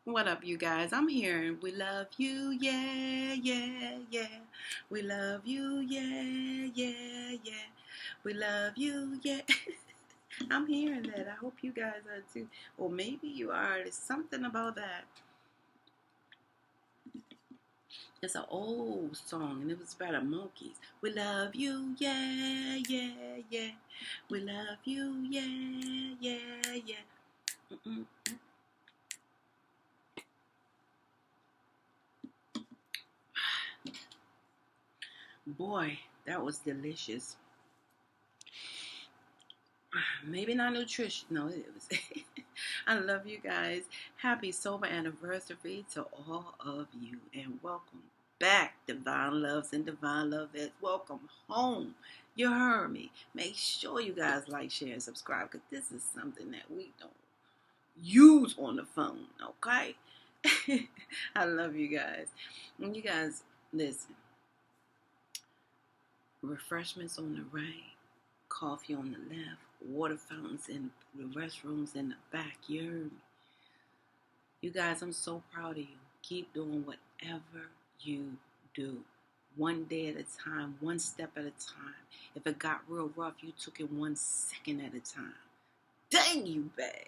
What up, you guys? I'm here. We love you, yeah, yeah, yeah. We love you, yeah, yeah, yeah. We love you, yeah. I'm hearing that. I hope you guys are too. Or maybe you are. There's something about that. It's an old song, and it was about the monkeys. We love you, yeah, yeah, yeah. We love you, yeah, yeah, yeah. Mm-mm. Boy, that was delicious. Maybe not nutrition. No, it was. I love you guys. Happy sober anniversary to all of you, and welcome back, Divine Loves and Divine Lovettes. Welcome home. You heard me. Make sure you guys like, share, and subscribe, because this is something that we don't use on the phone. Okay. I love you guys. And you guys, listen. Refreshments on the right, coffee on the left, water fountains in the restrooms in the back. You heard me. You guys, I'm so proud of you. Keep doing whatever you do. One day at a time, one step at a time. If it got real rough, you took it 1 second at a time. Dang, you bad.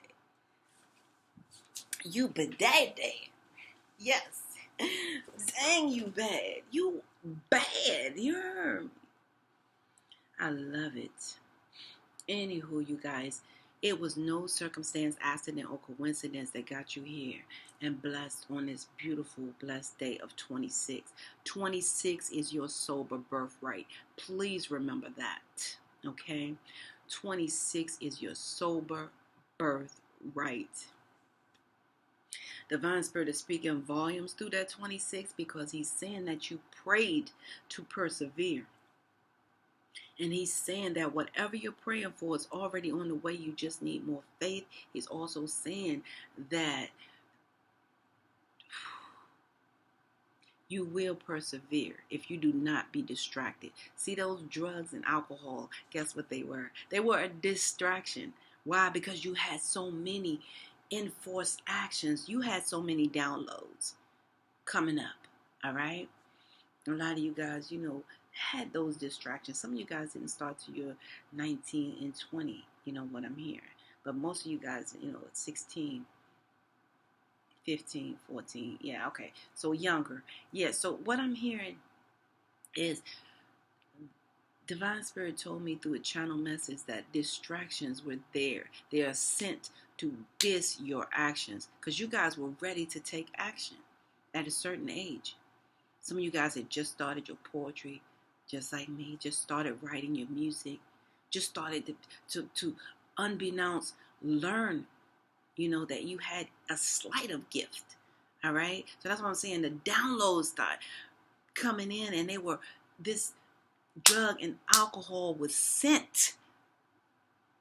You bad. Yes. Dang, you bad. You bad. You heard me. I love it. Anywho, you guys, it was no circumstance, accident, or coincidence that got you here and blessed on this beautiful, blessed day of 26. 26 is your sober birthright. Please remember that, okay? 26 is your sober birthright. Divine Spirit is speaking volumes through that 26 because he's saying that you prayed to persevere. And he's saying that whatever you're praying for is already on the way. You just need more faith. He's also saying that you will persevere if you do not be distracted. See, those drugs and alcohol, guess what they were? They were a distraction. Why? Because you had so many enforced actions. You had so many downloads coming up. All right? A lot of you guys, had those distractions. Some of you guys didn't start till you're 19 and 20, you know what I'm hearing. But most of you guys, 16, 15, 14. Yeah, okay. So younger. Yeah, so what I'm hearing is Divine Spirit told me through a channel message that distractions were there. They are sent to diss your actions because you guys were ready to take action at a certain age. Some of you guys had just started your poetry, just like me, just started writing your music, just started to unbeknownst learn, that you had a slight of gift. All right. So that's what I'm saying. The downloads start coming in, and this drug and alcohol was sent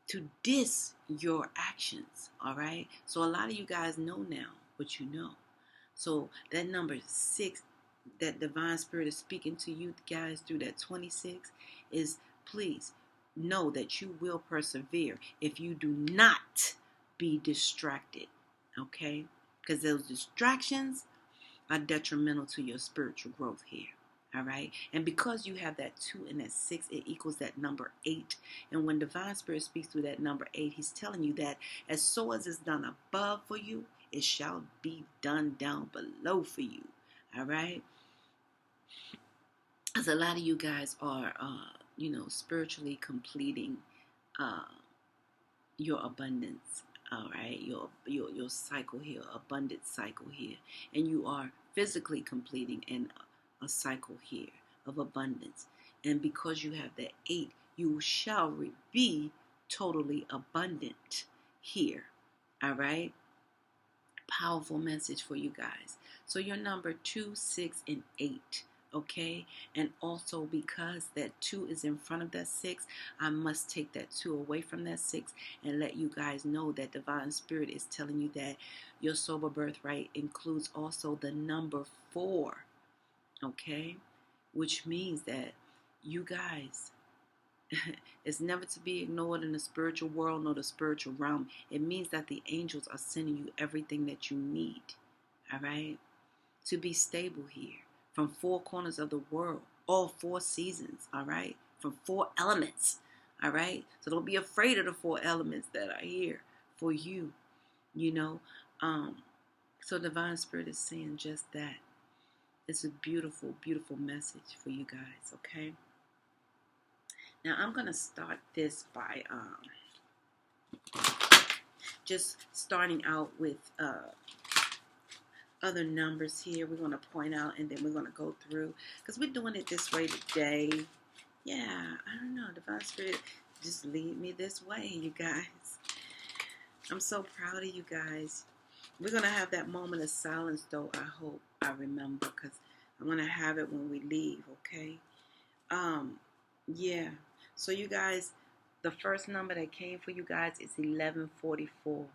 to diss your actions. All right. So a lot of you guys know now what you know. So that number 6 that Divine Spirit is speaking to you guys through that 26 is, please know that you will persevere if you do not be distracted, okay? Because those distractions are detrimental to your spiritual growth here. All right. And because you have that 2 and that 6, it equals that number 8. And when Divine Spirit speaks through that number 8, he's telling you that as so as is done above for you, it shall be done down below for you. All right. Because a lot of you guys are, spiritually completing uh, your abundance. All right, your cycle here, abundant cycle here, and you are physically completing a cycle here of abundance. And because you have that 8, you shall be totally abundant here. All right, powerful message for you guys. So your number 2, 6, and 8. Okay, and also because that 2 is in front of that 6, I must take that 2 away from that 6 and let you guys know that Divine Spirit is telling you that your sober birthright includes also the number 4. Okay, which means that you guys, it's never to be ignored in the spiritual world nor the spiritual realm. It means that the angels are sending you everything that you need. All right? To be stable here from four corners of the world, all four seasons. All right? From four elements. All right? So don't be afraid of the four elements that are here for you. You know, so Divine Spirit is saying just that. It's a beautiful, beautiful message for you guys, okay? Now I'm going to start this by just starting out with other numbers here. We're going to point out and then we're going to go through because we're doing it this way today. Yeah, I don't know. Divine Spirit, just lead me this way, you guys. I'm so proud of you guys. We're going to have that moment of silence, though, I hope I remember, because I'm going to have it when we leave, okay? Yeah. So, you guys, the first number that came for you guys is 1144.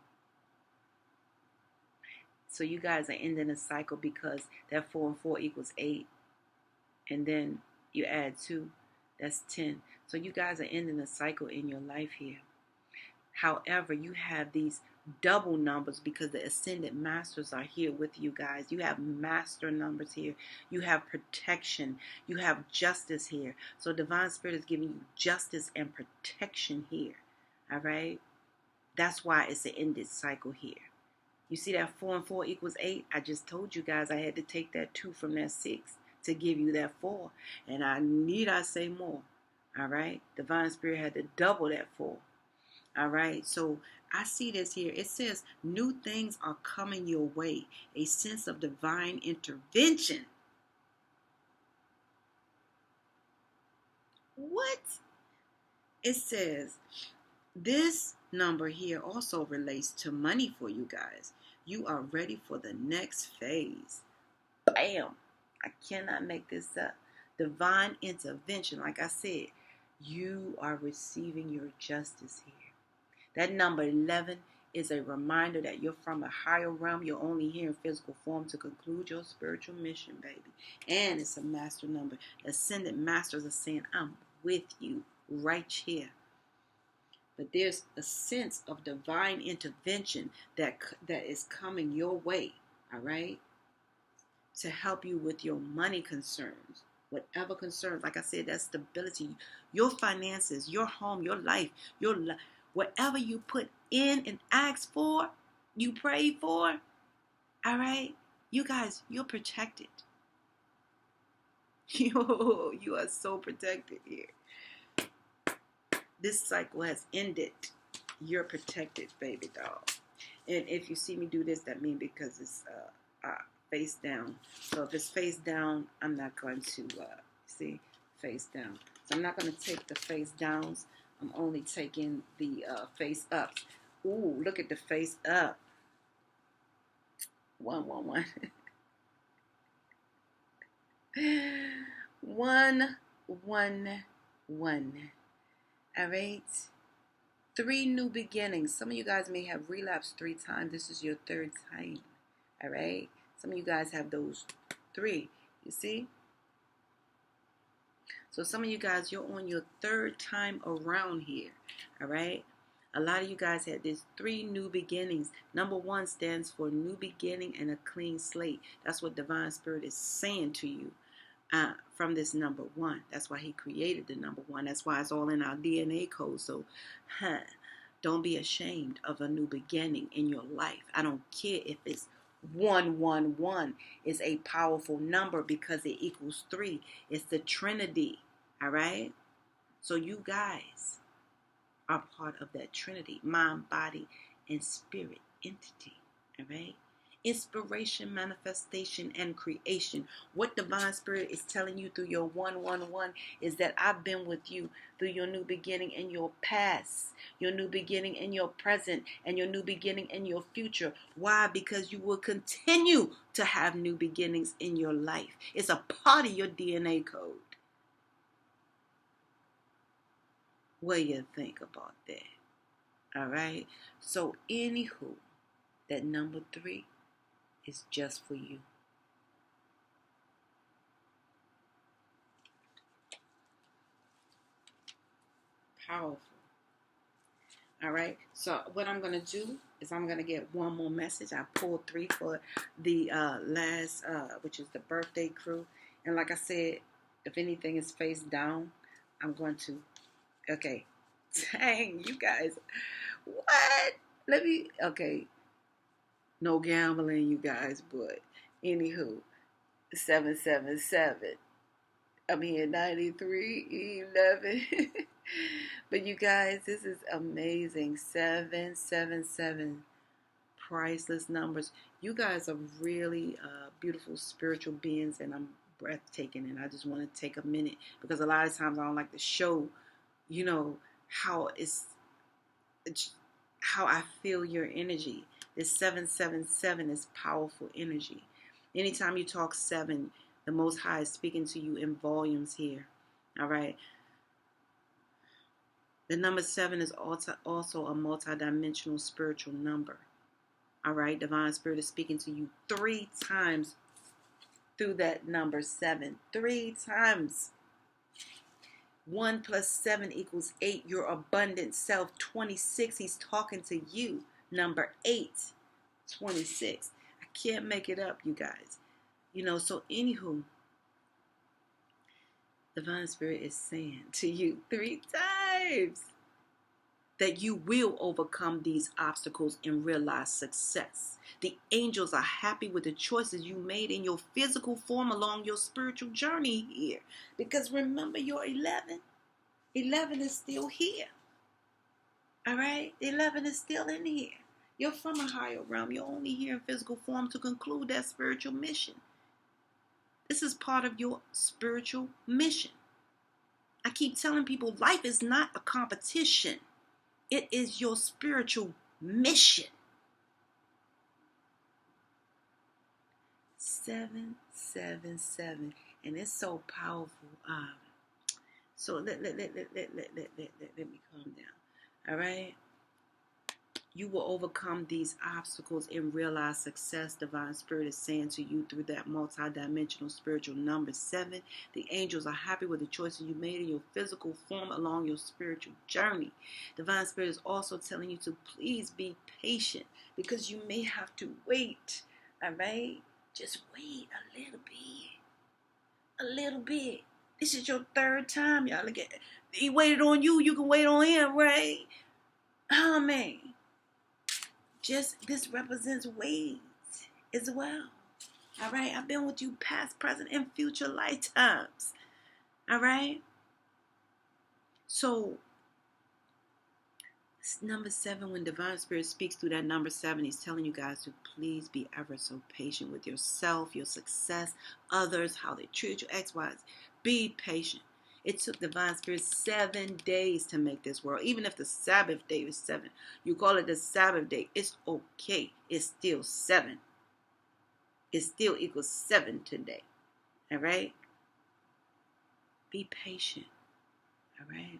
So, you guys are ending a cycle because that 4 and 4 equals 8. And then you add 2. That's 10. So, you guys are ending a cycle in your life here. However, you have these double numbers because the ascended masters are here with you guys. You have master numbers here. You have protection. You have justice here. So Divine Spirit is giving you justice and protection here. All right? That's why it's an ended cycle here. You see that 4 and 4 equals 8? I just told you guys I had to take that 2 from that 6 to give you that 4. And I say more. All right? Divine Spirit had to double that 4. All right, so I see this here. It says new things are coming your way. A sense of divine intervention. What? It says this number here also relates to money for you guys. You are ready for the next phase. Bam. I cannot make this up. Divine intervention. Like I said, you are receiving your justice here. That number 11 is a reminder that you're from a higher realm. You're only here in physical form to conclude your spiritual mission, baby. And it's a master number. Ascended masters are saying, I'm with you right here. But there's a sense of divine intervention that is coming your way, all right, to help you with your money concerns. Whatever concerns, like I said, that stability, your finances, your home, your life, whatever you put in and ask for, you pray for, all right? You guys, you're protected. You are so protected here. This cycle has ended. You're protected, baby doll. And if you see me do this, that means because it's face down. So if it's face down, I'm not going to, see, face down. So I'm not going to take the face downs. I'm only taking the face ups. Ooh, look at the face up. 1, 1, 1. 1, 1, 1. All right. 3 new beginnings. Some of you guys may have relapsed 3 times. This is your 3rd time. All right. Some of you guys have those 3. You see? So some of you guys, you're on your 3rd time around here. All right. A lot of you guys had this 3 new beginnings. Number 1 stands for new beginning and a clean slate. That's what Divine Spirit is saying to you from this number 1. That's why he created the number 1. That's why it's all in our DNA code. So, don't be ashamed of a new beginning in your life. I don't care if it's 111 is a powerful number because it equals 3. It's the Trinity. All right. So you guys are part of that Trinity, mind, body, and spirit entity. All right. Inspiration, manifestation, and creation. What Divine Spirit is telling you through your 111 is that I've been with you through your new beginning in your past, your new beginning in your present, and your new beginning in your future. Why? Because you will continue to have new beginnings in your life. It's a part of your DNA code. What do you think about that? All right. So, anywho, that number 3 is just for you. Powerful. All right. So what I'm gonna do is I'm gonna get one more message. I pulled 3 for the last, which is the birthday crew. And like I said, if anything is face down, I'm going to. Okay. Dang, you guys. What? Let me. Okay. No gambling, you guys. But anywho, 777. I'm here 9311. But you guys, this is amazing. 777, priceless numbers. You guys are really beautiful spiritual beings, and I'm breathtaking. And I just want to take a minute because a lot of times I don't like to show, you know, how it's how I feel your energy. This 777 is powerful energy. Anytime you talk 7, the Most High is speaking to you in volumes here. All right. The number 7 is also a multidimensional spiritual number. All right. Divine Spirit is speaking to you 3 times through that number 7. 3 times. 1 plus 7 equals 8. Your abundant self. 26. He's talking to you. Number 8. 26. I can't make it up, you guys. You know, so anywho, Divine Spirit is saying to you 3 times that you will overcome these obstacles and realize success. The angels are happy with the choices you made in your physical form along your spiritual journey here. Because remember, you're 11. 11 is still here. All right? 11 is still in here. You're from a higher realm. You're only here in physical form to conclude that spiritual mission. This is part of your spiritual mission. I keep telling people life is not a competition. It is your spiritual mission. 777. And it's so powerful. So let me calm down. All right? You will overcome these obstacles and realize success. Divine Spirit is saying to you through that multidimensional spiritual number 7. The angels are happy with the choices you made in your physical form along your spiritual journey. Divine Spirit is also telling you to please be patient because you may have to wait. All right? Just wait a little bit. A little bit. This is your 3rd time, y'all. Look at it. He waited on you. You can wait on him, right? Oh, man. Just this represents wait as well. All right. I've been with you past, present, and future lifetimes. All right. So number 7, when Divine Spirit speaks through that number 7, he's telling you guys to please be ever so patient with yourself, your success, others, how they treat you, X, Y. Be patient. It took Divine Spirit 7 days to make this world. Even if the Sabbath day is 7, you call it the Sabbath day, it's okay. It's still 7. It still equals 7 today. All right? Be patient. All right?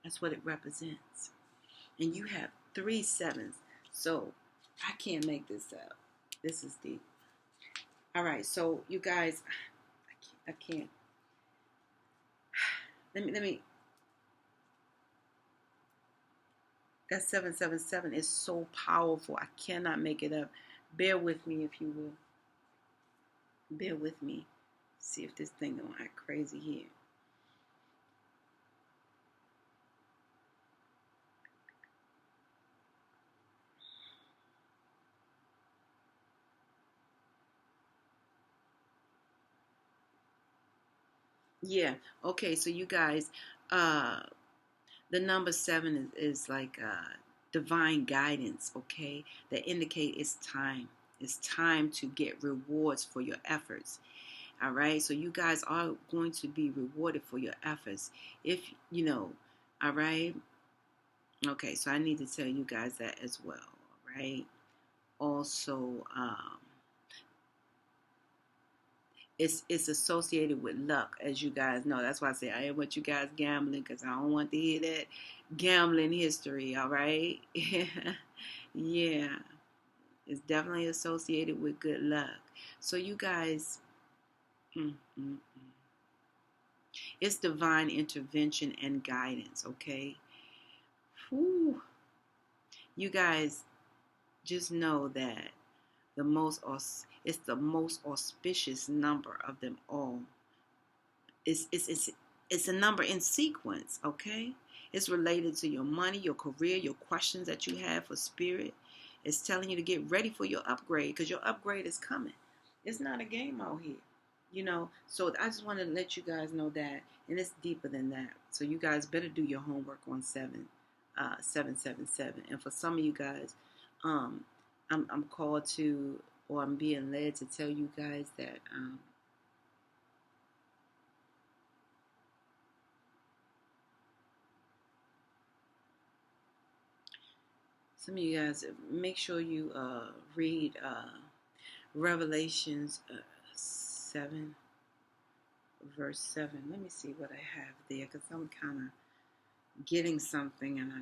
That's what it represents. And you have 3 7s. So I can't make this up. This is deep. All right. So you guys, I can't. Let me. That 777 is so powerful. I cannot make it up. Bear with me, if you will. Bear with me. See if this thing don't act crazy here. Yeah. Okay. So you guys, the number 7 is like divine guidance. Okay, that indicate it's time. It's time to get rewards for your efforts. All right. So you guys are going to be rewarded for your efforts. If you know. All right. Okay. So I need to tell you guys that as well. All right. Also, it's associated with luck, as you guys know. That's why I say I ain't want you guys gambling, because I don't want to hear that gambling history. All right. Yeah, it's definitely associated with good luck. So you guys, it's divine intervention and guidance. Okay. Whew. You guys just know that it's the most auspicious number of them all. It's a number in sequence, okay? It's related to your money, your career, your questions that you have for spirit. It's telling you to get ready for your upgrade because your upgrade is coming. It's not a game out here, you know. So I just want to let you guys know that, and it's deeper than that. So you guys better do your homework on 777. And for some of you guys, um, I'm called to, or I'm being led to tell you guys that some of you guys make sure you read Revelations 7 verse 7. Let me see what I have there because I'm kind of getting something, and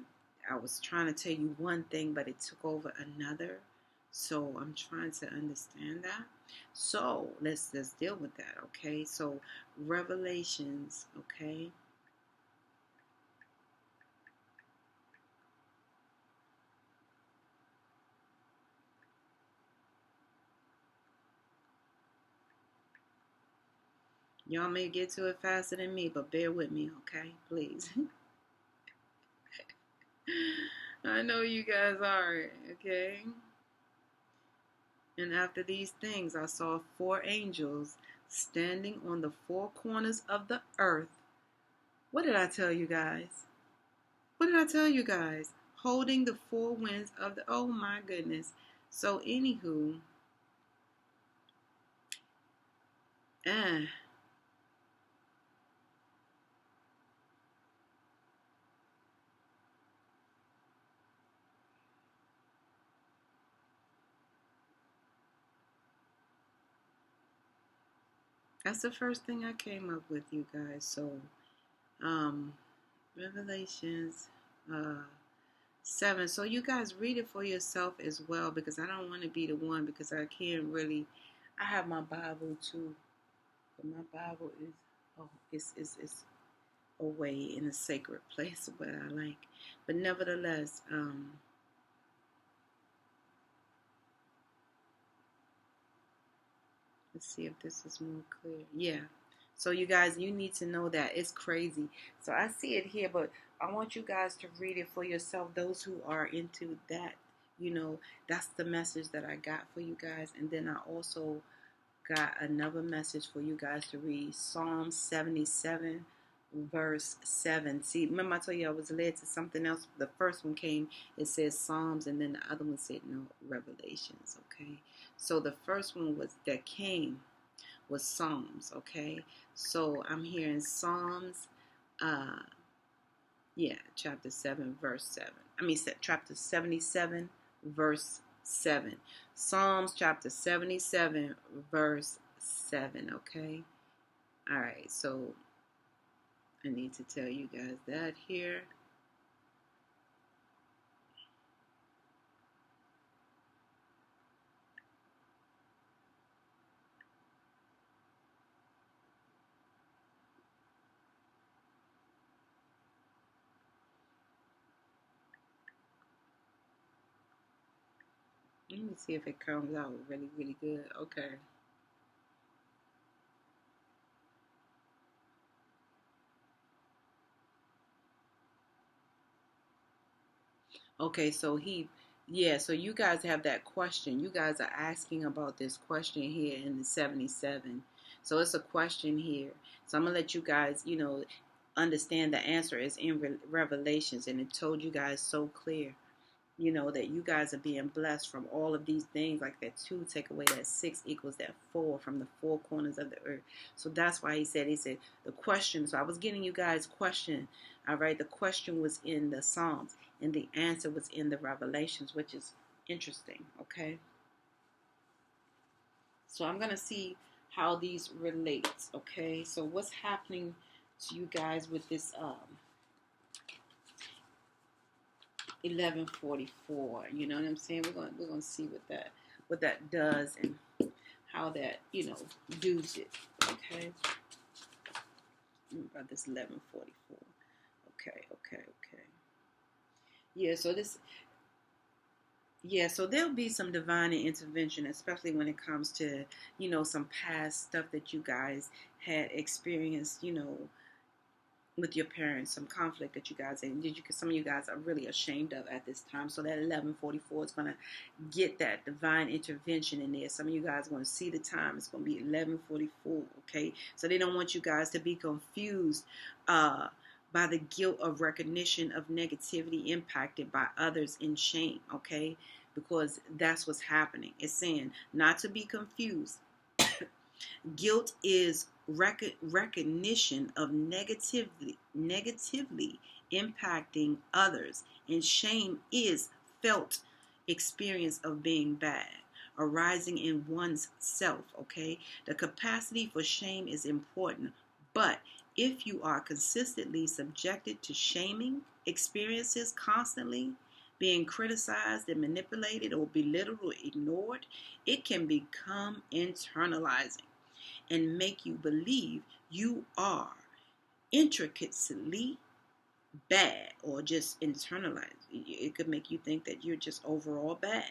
I was trying to tell you one thing, but it took over another. So I'm trying to understand that. So let's deal with that, okay? So Revelations, okay? Y'all may get to it faster than me, but bear with me, okay? Please. I know you guys are, okay? And after these things, I saw 4 angels standing on the 4 corners of the earth. What did I tell you guys? What did I tell you guys? Holding the 4 winds of the, oh my goodness. So, anywho, eh. That's the first thing I came up with, you guys. So, um, Revelations, 7. So you guys read it for yourself as well, because I don't want to be the one, because I can't really. I have my Bible too, but my Bible is it's away in a sacred place where I like. But nevertheless, let's see if this is more clear. Yeah. So you guys, you need to know that it's crazy. So I see it here, but I want you guys to read it for yourself. Those who are into that, that's the message that I got for you guys. And then I also got another message for you guys to read. Psalm 77, verse 7. See, remember I told you I was led to something else. The first one came, it says Psalms, and then the other one said no, Revelations, okay? So the first one was Psalms, okay? So I'm hearing Psalms, uh, chapter 7, verse 7. Chapter 77, verse 7. Psalms chapter 77, verse 7, okay? All right, so I need to tell you guys that here. Let me see if it comes out really, really good. Okay. Okay, so so you guys have that question. You guys are asking about this question here in the 77. So it's a question here. So I'm going to let you guys, understand the answer is in Revelations, and it told you guys so clear. That you guys are being blessed from all of these things, like that 2 take away that 6 equals that 4 from the 4 corners of the earth. So that's why he said the question. So I was getting you guys question. All right, the question was in the Psalms, and the answer was in the Revelations, which is interesting. Okay, so I'm gonna see how these relate. Okay, so what's happening to you guys with this 1144. You know what I'm saying? We're gonna see what that does, and how that does it. Okay. About this 1144. Okay. Yeah. So this. Yeah, so there'll be some divine intervention, especially when it comes to, some past stuff that you guys had experienced, with your parents, some conflict that you guys and did you some of you guys are really ashamed of at this time. So that 1144 is going to get that divine intervention in there. Some of you guys are going to see the time. It's going to be 1144. Okay, so they don't want you guys to be confused by the guilt of recognition of negativity impacted by others in shame. Okay, because that's what's happening. It's saying not to be confused. Guilt is recognition of negatively impacting others, and shame is felt experience of being bad, arising in one's self. Okay, the capacity for shame is important, but if you are consistently subjected to shaming experiences constantly, being criticized and manipulated or belittled or ignored, it can become internalizing and make you believe you are intricately bad or just internalized. It could make you think that you're just overall bad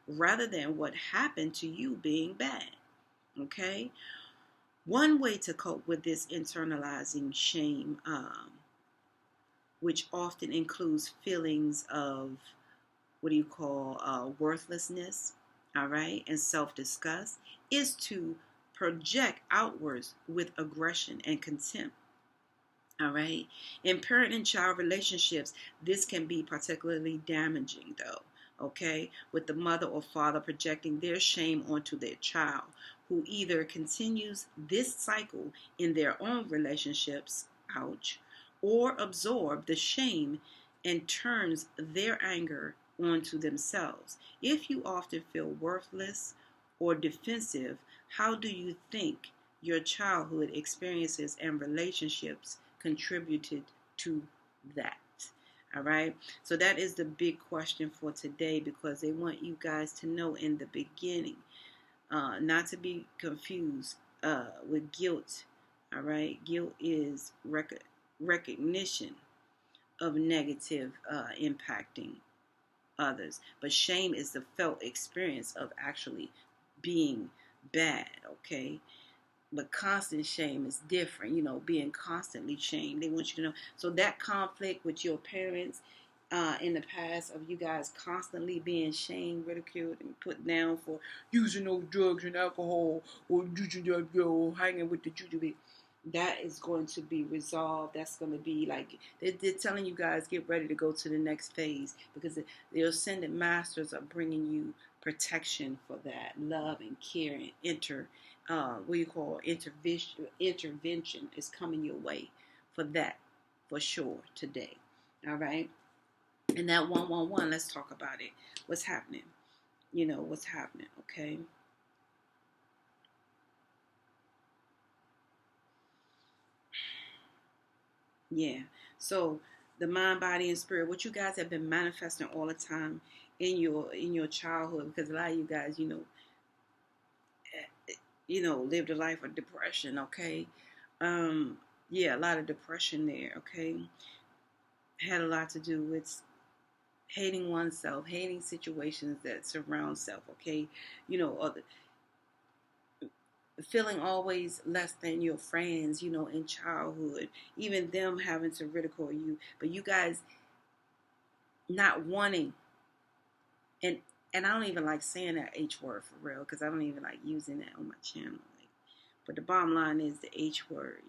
rather than what happened to you being bad. Okay? One way to cope with this internalizing shame, which often includes feelings of what do you call worthlessness, all right, and self-disgust, is to project outwards with aggression and contempt. All right. In parent and child relationships, this can be particularly damaging, though. Okay. With the mother or father projecting their shame onto their child, who either continues this cycle in their own relationships, ouch, or absorb the shame and turns their anger onto themselves. If you often feel worthless or defensive, how do you think your childhood experiences and relationships contributed to that? All right. So that is the big question for today, because they want you guys to know in the beginning, not to be confused with guilt. All right. Guilt is recognition of negative impacting others, but shame is the felt experience of actually being bad. Okay. But constant shame is different, being constantly shamed. They want you to know. So that conflict with your parents in the past of you guys constantly being shamed, ridiculed, and put down for using those drugs and alcohol or hanging with the jujube, that is going to be resolved. That's going to be like they're telling you guys, get ready to go to the next phase, because the ascended masters are bringing you protection for that, love and care and what you call intervention is coming your way for that, for sure, today. All right. And that 111, let's talk about it. What's happening? What's happening, okay? Yeah. So the mind, body, and spirit, what you guys have been manifesting all the time in your childhood, because a lot of you guys, lived a life of depression, okay? Yeah, a lot of depression there, okay? Had a lot to do with hating oneself, hating situations that surround self, okay? Other, feeling always less than your friends, in childhood, even them having to ridicule you, but you guys not wanting, and I don't even like saying that H word for real, because I don't even like using that on my channel. Like, but the bottom line is the H word,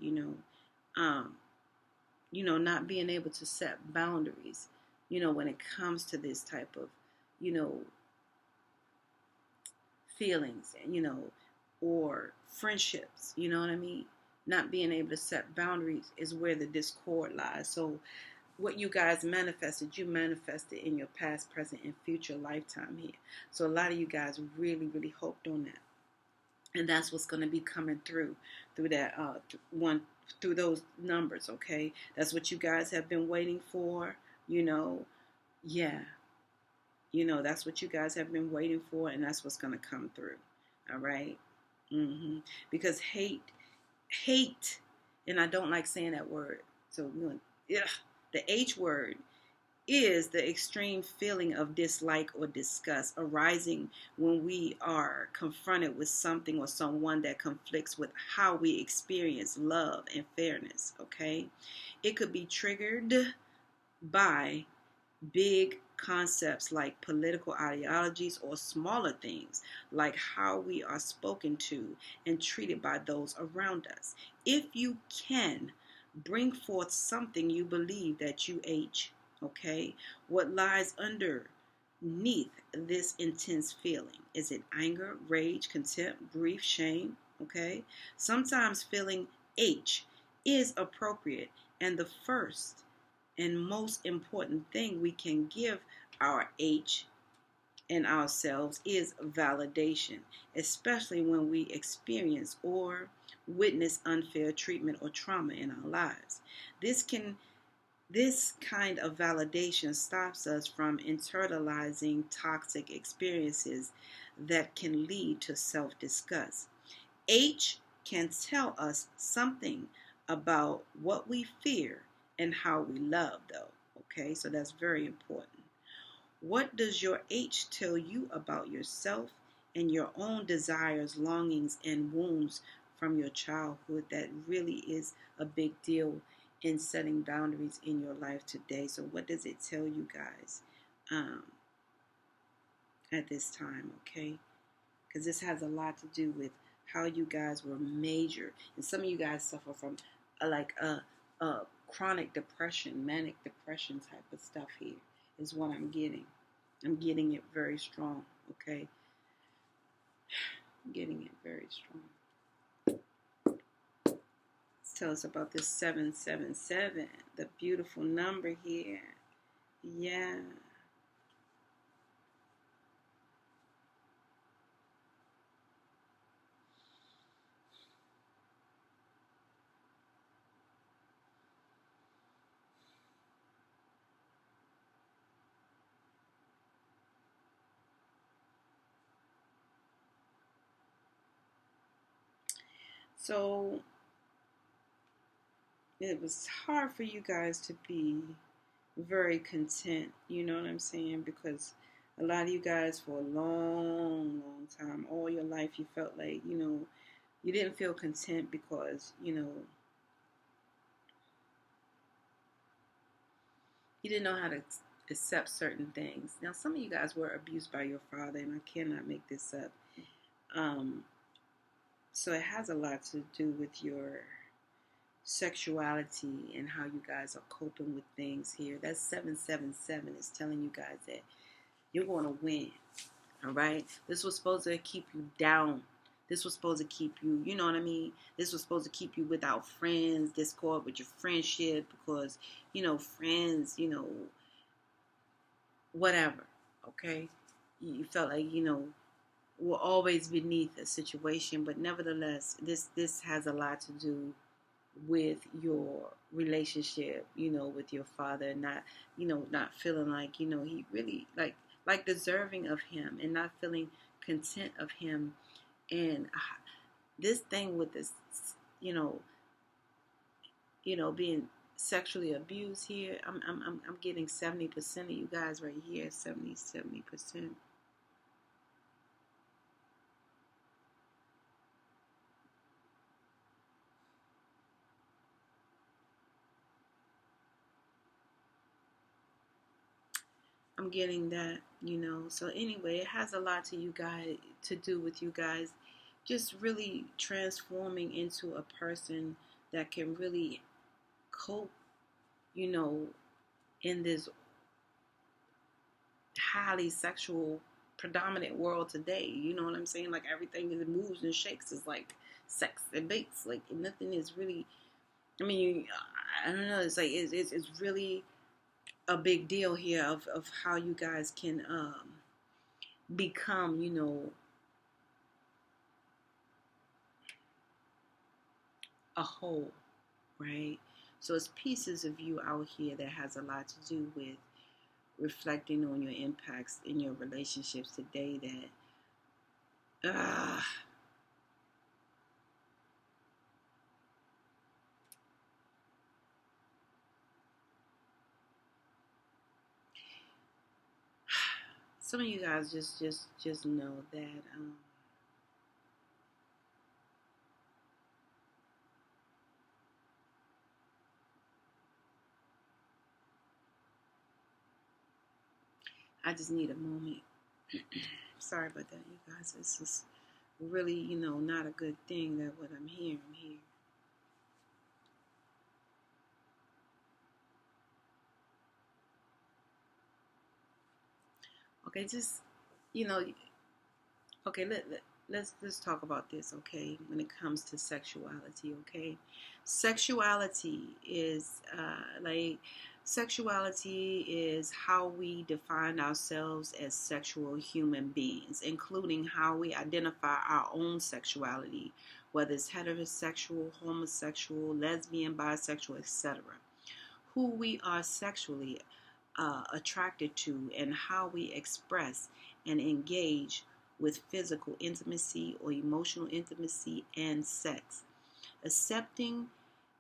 not being able to set boundaries, when it comes to this type of, you know, feelings, or friendships, you know what I mean? Not being able to set boundaries is where the discord lies. So what you guys manifested, you manifested in your past, present, and future lifetime here. So a lot of you guys really, really hoped on that. And that's what's going to be coming through that through those numbers, okay? That's what you guys have been waiting for, yeah. That's what you guys have been waiting for, and that's what's going to come through, all right? Because hate, and I don't like saying that word, so, the H word is the extreme feeling of dislike or disgust arising when we are confronted with something or someone that conflicts with how we experience love and fairness, okay? It could be triggered by big concepts like political ideologies or smaller things like how we are spoken to and treated by those around us. If you can bring forth something you believe that you age, okay, what lies underneath this intense feeling? Is it anger, rage, contempt, grief, shame? Okay, sometimes feeling H is appropriate, and the first and most important thing we can give our H and ourselves is validation, especially when we experience or witness unfair treatment or trauma in our lives. This kind of validation stops us from internalizing toxic experiences that can lead to self-disgust. H can tell us something about what we fear and how we love, though. Okay, so that's very important. What does your H tell you about yourself and your own desires, longings, and wounds from your childhood? That really is a big deal in setting boundaries in your life today. So, what does it tell you guys um, at this time? Okay, because this has a lot to do with how you guys were major, and some of you guys suffer from a chronic depression, manic depression type of stuff. Here is what I'm getting. I'm getting it very strong. Okay, I'm getting it very strong. Let's tell us about this 777, the beautiful number here. Yeah. So it was hard for you guys to be very content, you know what I'm saying? Because a lot of you guys for a long time, all your life, you felt like, you didn't feel content because, you didn't know how to accept certain things. Now, some of you guys were abused by your father, and I cannot make this up. So it has a lot to do with your sexuality and how you guys are coping with things here. That 777 is telling you guys that you're going to win. All right? This was supposed to keep you down. This was supposed to keep you, you know what I mean? This was supposed to keep you without friends, discord with your friendship because, friends, whatever. Okay? You felt like, were always beneath a situation, but nevertheless, this has a lot to do with your relationship, with your father, not feeling like, he really like deserving of him and not feeling content of him. And this thing with this, you know, being sexually abused here, I'm getting 70% of you guys right here, 70%. I'm getting that, So anyway, it has a lot to do with you guys just really transforming into a person that can really cope, you know, in this highly sexual predominant world today. You know what I'm saying? Like everything that moves and shakes is like sex and baits. Like nothing is really. I mean, I don't know. It's like it's really a big deal here of how you guys can become, a whole, right? So it's pieces of you out here that has a lot to do with reflecting on your impacts in your relationships today that some of you guys just know that I just need a moment. Sorry about that, you guys. It's just really, not a good thing that what I'm hearing here. Okay, just you know, okay. Let's talk about this. Okay, when it comes to sexuality. Okay, sexuality is sexuality is how we define ourselves as sexual human beings, including how we identify our own sexuality, whether it's heterosexual, homosexual, lesbian, bisexual, etc. Who we are sexually attracted to, and how we express and engage with physical intimacy or emotional intimacy and sex. Accepting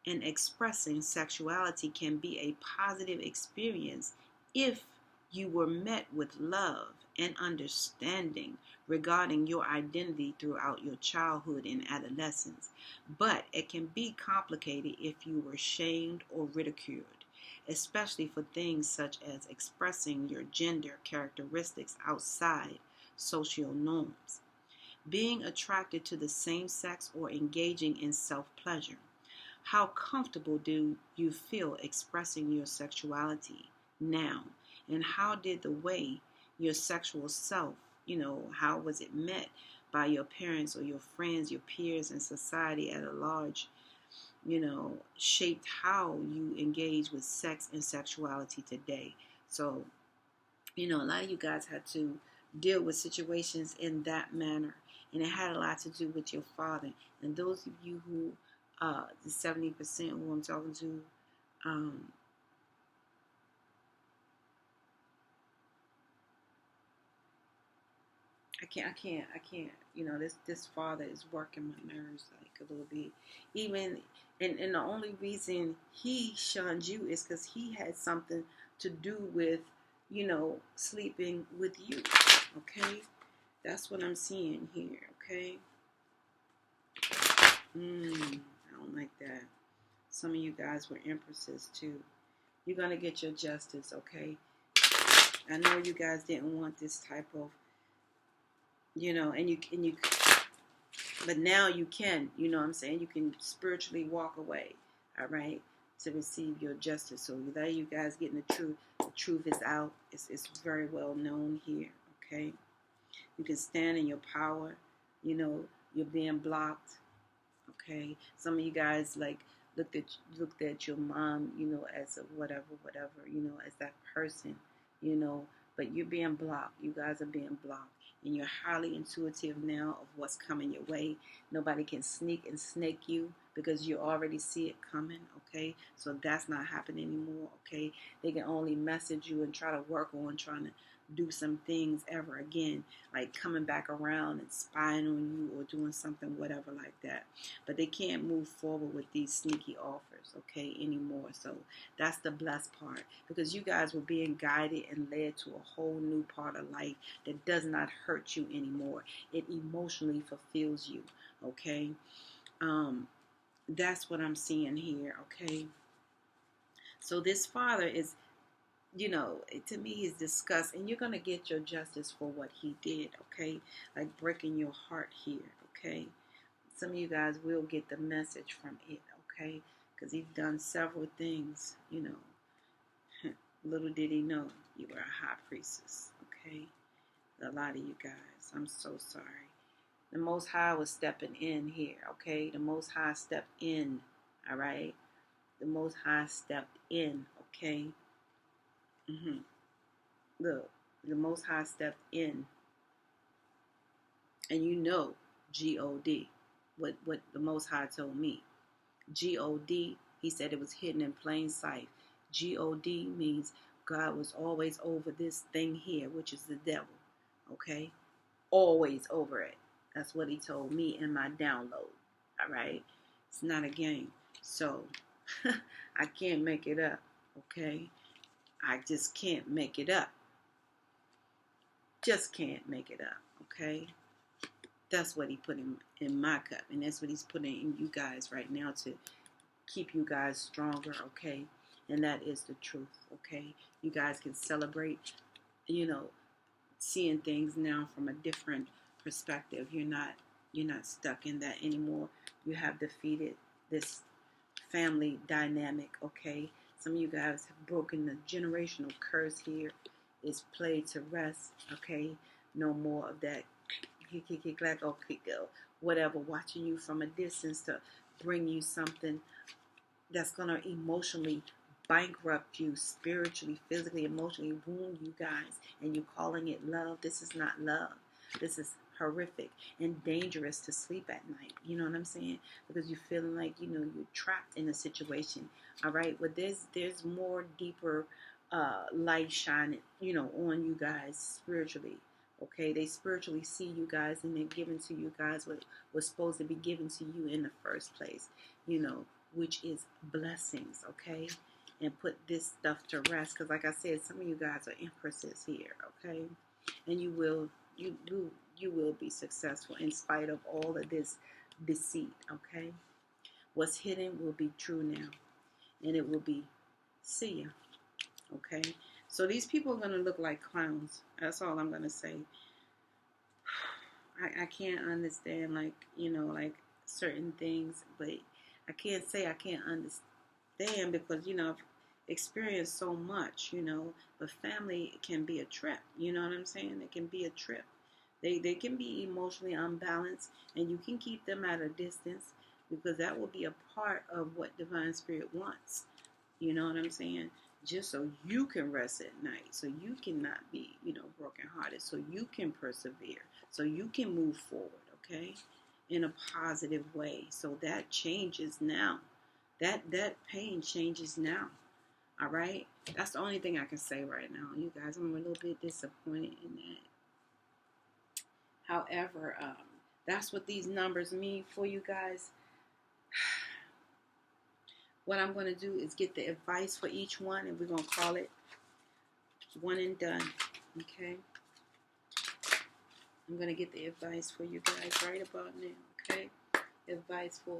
and expressing sexuality can be a positive experience if you were met with love and understanding regarding your identity throughout your childhood and adolescence. But it can be complicated if you were shamed or ridiculed, especially for things such as expressing your gender characteristics outside social norms, being attracted to the same sex, or engaging in self pleasure. How comfortable do you feel expressing your sexuality now? And how did the way your sexual self, how was it met by your parents or your friends, your peers, and society at a large, shaped how you engage with sex and sexuality today? So, a lot of you guys had to deal with situations in that manner, and it had a lot to do with your father. And those of you who, the 70% who I'm talking to, I can't. This father is working my nerves like a little bit. Even, and the only reason he shunned you is because he had something to do with, sleeping with you. Okay, that's what I'm seeing here. Okay. I don't like that. Some of you guys were empresses too. You're gonna get your justice. Okay. I know you guys didn't want this type of, and you but now you can, what I'm saying? You can spiritually walk away, all right, to receive your justice. So there you guys getting the truth. The truth is out. It's very well known here, okay? You can stand in your power. You're being blocked, okay? Some of you guys looked at your mom, as a whatever, as that person, you know, but you're being blocked. You guys are being blocked. And you're highly intuitive now of what's coming your way. Nobody can sneak and snake you because you already see it coming, okay? So that's not happening anymore, okay? They can only message you and try to work on trying to do some things ever again, like coming back around and spying on you or doing something, whatever like that. But they can't move forward with these sneaky offers, okay, anymore. So that's the blessed part, because you guys were being guided and led to a whole new part of life that does not hurt you anymore. It emotionally fulfills you, okay? That's what I'm seeing here, okay? So this father is, to me, he's disgust, and you're going to get your justice for what he did, okay? Like breaking your heart here, okay? Some of you guys will get the message from it, okay? Because he's done several things, Little did he know you were a high priestess, okay? A lot of you guys, I'm so sorry. The Most High was stepping in here, okay? The Most High stepped in, all right? The Most High stepped in, okay? Look, the Most High stepped in, and G-O-D, what the Most High told me. G-O-D, he said it was hidden in plain sight. G-O-D means God was always over this thing here, which is the devil, okay? Always over it. That's what he told me in my download, all right? It's not a game. So, I can't make it up, okay? I just can't make it up. just can't make it up, okay? That's what he put in my cup, and that's what he's putting in you guys right now to keep you guys stronger, okay? And that is the truth, okay? You guys can celebrate, you know, seeing things now from a different perspective. You're not stuck in that anymore. You have defeated this family dynamic, okay? Some of you guys have broken the generational curse here. It's played to rest, okay? No more of that whatever, watching you from a distance to bring you something that's going to emotionally bankrupt you, spiritually, physically, emotionally, wound you guys, and you calling it love. This is not love. This is horrific and dangerous to sleep at night. You know what I'm saying? Because you're feeling like, you're trapped in a situation. All right? Well, there's more deeper light shining, on you guys spiritually. Okay? They spiritually see you guys, and they're giving to you guys what was supposed to be given to you in the first place, which is blessings, okay? And put this stuff to rest, because like I said, some of you guys are empresses here, okay? And you will be successful in spite of all of this deceit, okay? What's hidden will be true now, and it will be see ya, okay? So these people are going to look like clowns. That's all I'm going to say. I can't understand, like certain things, but I can't say I can't understand because, I've experienced so much, but family can be a trip. You know what I'm saying? It can be a trip. They can be emotionally unbalanced, and you can keep them at a distance because that will be a part of what Divine Spirit wants. You know what I'm saying? Just so you can rest at night, so you cannot be, brokenhearted, so you can persevere, so you can move forward, okay, in a positive way. So that changes now. That pain changes now. All right? That's the only thing I can say right now. You guys, I'm a little bit disappointed in that. However, that's what these numbers mean for you guys. What I'm going to do is get the advice for each one, and we're going to call it one and done, okay? I'm going to get the advice for you guys right about now, okay? Advice for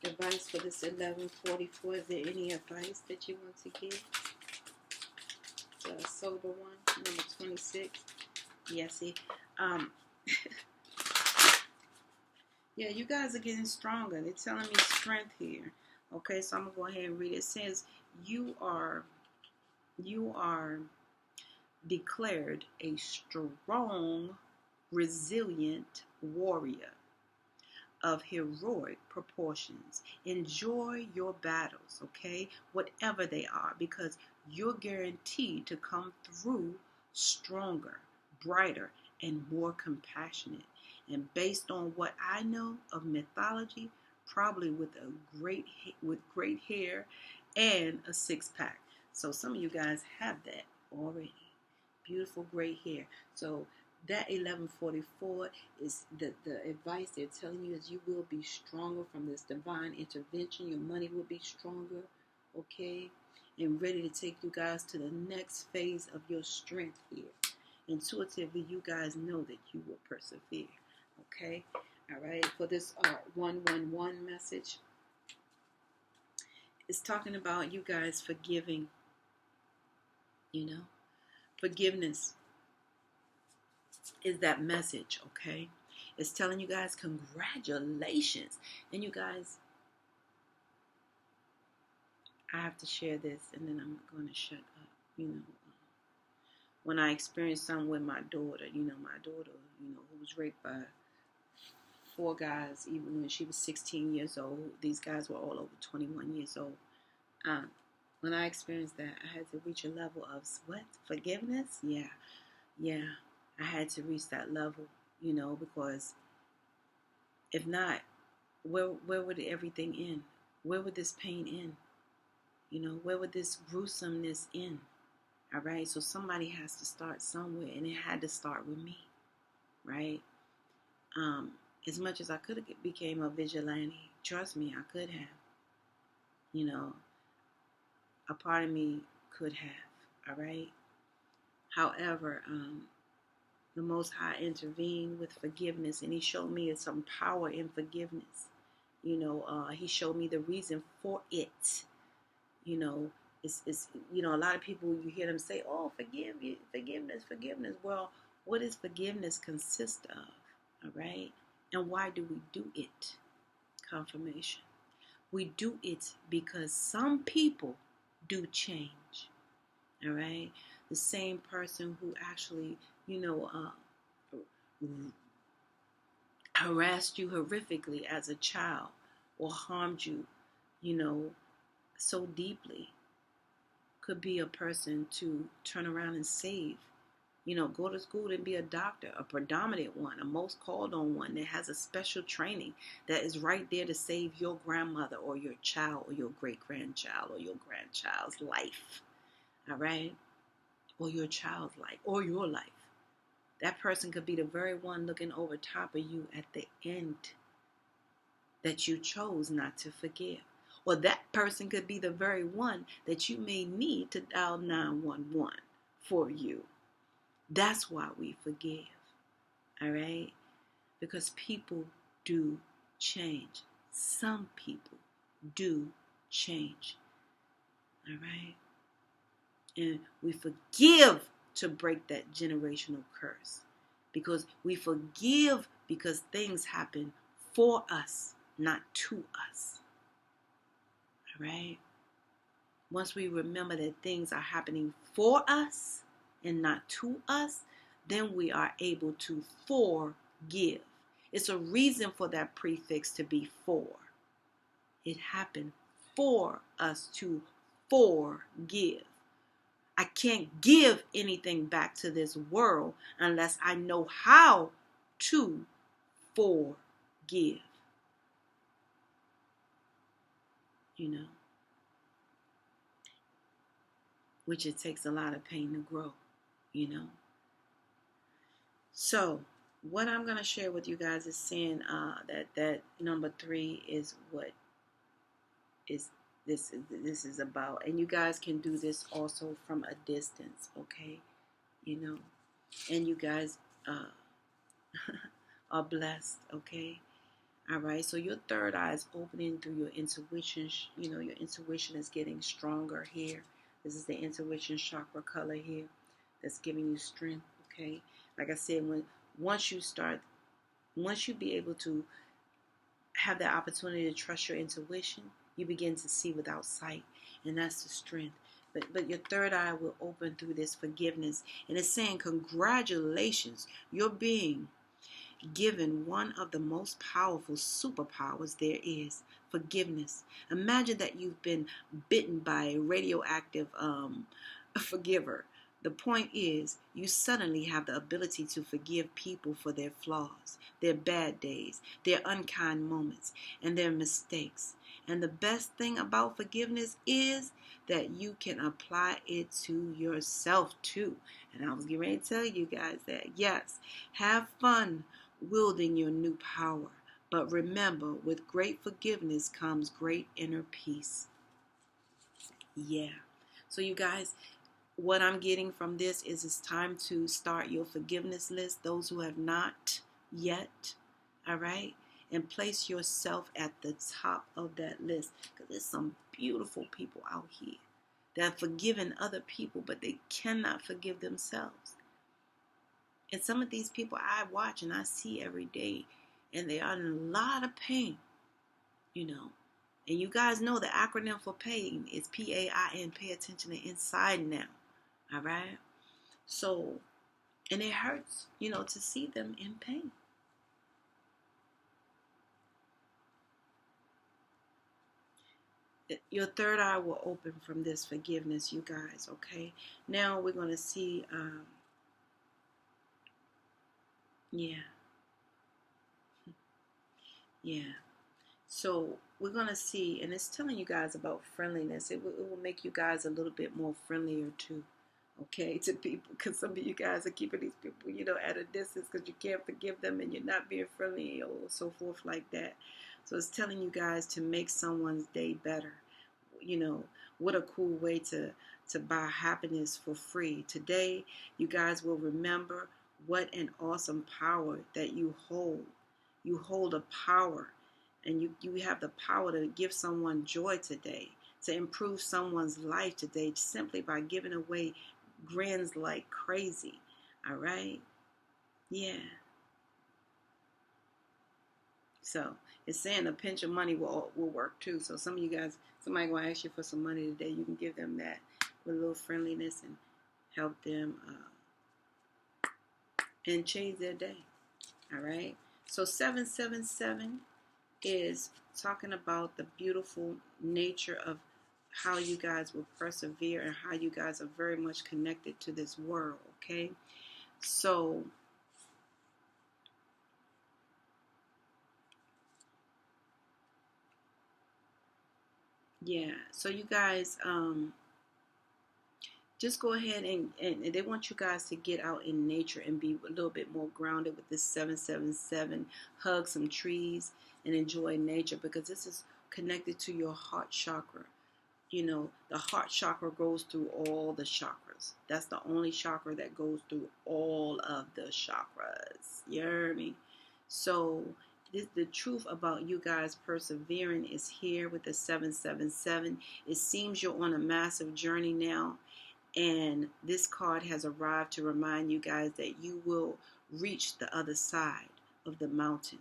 advice for this 1144. Is there any advice that you want to give? The sober one, number 26. Yeah, see. Yeah, you guys are getting stronger. They're telling me strength here. Okay, so I'm going to go ahead and read it. It says, you are declared a strong, resilient warrior of heroic proportions. Enjoy your battles, okay? Whatever they are, because you're guaranteed to come through stronger, brighter, and more compassionate. And based on what I know of mythology, probably with great hair and a six-pack. So some of you guys have that already. Beautiful gray hair. So that 1144 is the advice they're telling you is you will be stronger from this divine intervention. Your money will be stronger, okay? And ready to take you guys to the next phase of your strength here. Intuitively, you guys know that you will persevere, okay? All right, for this 111 message, it's talking about you guys forgiving, forgiveness is that message, okay? It's telling you guys congratulations. And you guys, I have to share this and then I'm going to shut up. When I experienced something with my daughter, my daughter, who was raped by 4 guys, even when she was 16 years old. These guys were all over 21 years old. When I experienced that, I had to reach a level of what? Forgiveness? Yeah. I had to reach that level, because if not, where would everything end? Where would this pain end? Where would this gruesomeness end? All right, so somebody has to start somewhere, and it had to start with me, right? As much as I could have became a vigilante, trust me, I could have. A part of me could have, all right? However, the Most High intervened with forgiveness, and He showed me some power in forgiveness. He showed me the reason for it. It's a lot of people, you hear them say, "Oh, forgiveness." Well, what does forgiveness consist of? All right, and why do we do it? Confirmation. We do it because some people do change. All right, the same person who actually, harassed you horrifically as a child or harmed you, so deeply, could be a person to turn around and save. Go to school and be a doctor, a predominant one, a most called on one that has a special training that is right there to save your grandmother or your child or your great grandchild or your grandchild's life. All right? Or your child's life or your life. That person could be the very one looking over top of you at the end that you chose not to forgive. Or that person could be the very one that you may need to dial 911 for you. That's why we forgive. All right? Because people do change. Some people do change. All right? And we forgive to break that generational curse. Because we forgive because things happen for us, not to us. All right? Once we remember that things are happening for us and not to us, then we are able to forgive. It's a reason for that prefix to be for. It happened for us to forgive. I can't give anything back to this world unless I know how to forgive. Which it takes a lot of pain to grow, So, what I'm going to share with you guys is saying that number 3 is what is this is about, and you guys can do this also from a distance, okay? And you guys are blessed, okay? All right, so your third eye is opening through your intuition. Your intuition is getting stronger here. This is the intuition chakra color here that's giving you strength, okay? Like I said, once you be able to have the opportunity to trust your intuition, you begin to see without sight, and that's the strength. But your third eye will open through this forgiveness, and it's saying, congratulations, you're being given one of the most powerful superpowers there is, forgiveness. Imagine that you've been bitten by a radioactive forgiver. The point is, you suddenly have the ability to forgive people for their flaws, their bad days, their unkind moments, and their mistakes. And the best thing about forgiveness is that you can apply it to yourself too. And I was getting ready to tell you guys that, yes, have fun wielding your new power. But remember, with great forgiveness comes great inner peace. Yeah. So you guys, what I'm getting from this is it's time to start your forgiveness list. Those who have not yet, all right? And place yourself at the top of that list. Because there's some beautiful people out here that have forgiven other people, but they cannot forgive themselves. And some of these people I watch and I see every day, and they are in a lot of pain, And you guys know the acronym for pain is PAIN, pay attention to inside now. All right? So, and it hurts, to see them in pain. Your third eye will open from this forgiveness, you guys, okay? Now we're going to see, yeah. So we're going to see, and it's telling you guys about friendliness. It will make you guys a little bit more friendlier too, okay, to people. Because some of you guys are keeping these people, at a distance because you can't forgive them and you're not being friendly or so forth like that. So it's telling you guys to make someone's day better. What a cool way to to buy happiness for free. Today, you guys will remember what an awesome power that you hold. You hold a power, and you have the power to give someone joy today, to improve someone's life today, simply by giving away grins like crazy. All right? Yeah. So it's saying a pinch of money will work too. So some of you guys, somebody gonna ask you for some money today, you can give them that with a little friendliness and help them and change their day. All right. So 777 is talking about the beautiful nature of how you guys will persevere and how you guys are very much connected to this world. Okay. So yeah. So you guys, just go ahead and they want you guys to get out in nature and be a little bit more grounded with this 777. Hug some trees and enjoy nature, because this is connected to your heart chakra. You know, the heart chakra goes through all the chakras. That's the only chakra that goes through all of the chakras. You hear me? So the truth about you guys persevering is here with the 777. It seems you're on a massive journey now, and this card has arrived to remind you guys that you will reach the other side of the mountain.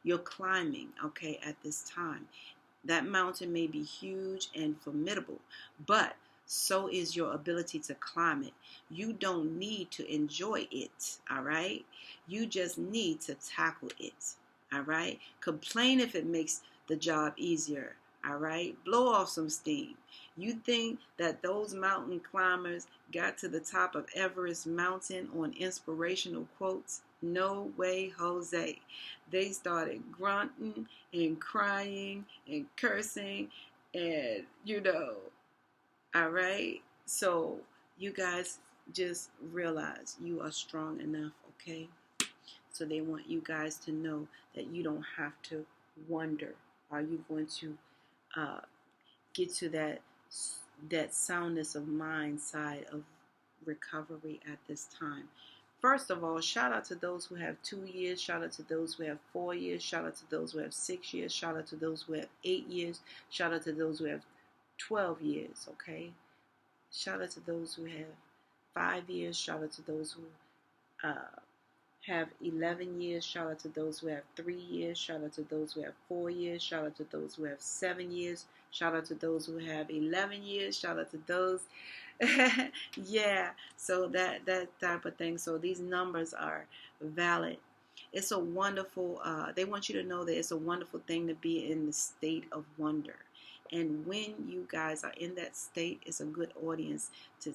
You're climbing, okay, at this time. That mountain may be huge and formidable, but so is your ability to climb it. You don't need to enjoy it, all right? You just need to tackle it, all right? Complain if it makes the job easier, all right? Blow off some steam. You think that those mountain climbers got to the top of Everest Mountain on inspirational quotes? No way, Jose. They started grunting and crying and cursing and, all right? So you guys just realize you are strong enough, okay? So they want you guys to know that you don't have to wonder, are you going to get to that soundness of mind side of recovery at this time. First of all, shout out to those who have 2 years. Shout out to those who have 4 years. Shout out to those who have 6 years. Shout out to those who have 8 years. Shout out to those who have 12 years, okay? Shout out to those who have 5 years. Shout out to those who have 11 years. Shout out to those who have 3 years. Shout out to those who have 4 years. Shout out to those who have 7 years. Shout out to those who have 11 years. Shout out to those. Yeah, so that type of thing. So these numbers are valid. It's a wonderful, they want you to know that it's a wonderful thing to be in the state of wonder. And when you guys are in that state, it's a good audience to,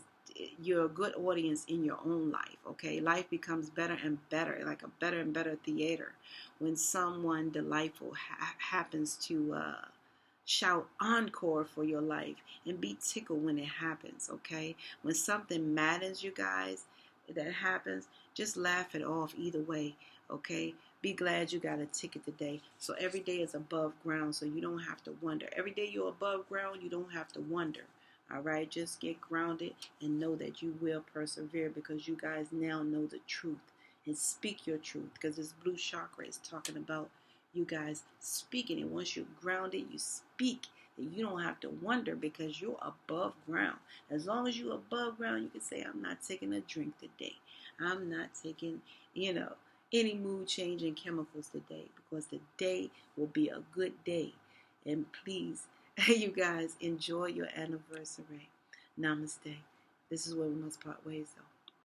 you're a good audience in your own life, okay? Life becomes better and better, like a better and better theater, when someone delightful happens to shout encore for your life, and be tickled when it happens, okay? When something matters, you guys, that happens, just laugh it off either way, okay? Be glad you got a ticket today. So every day is above ground, so you don't have to wonder. Every day you're above ground, you don't have to wonder. All right, just get grounded and know that you will persevere, because you guys now know the truth, and speak your truth, because this blue chakra is talking about you guys speaking. And once you're grounded, you speak, and you don't have to wonder, because you're above ground. As long as you're above ground, you can say, I'm not taking a drink today. I'm not taking, any mood changing chemicals today, because today will be a good day. And please, you guys, enjoy your anniversary. Namaste. This is where we must part ways, though.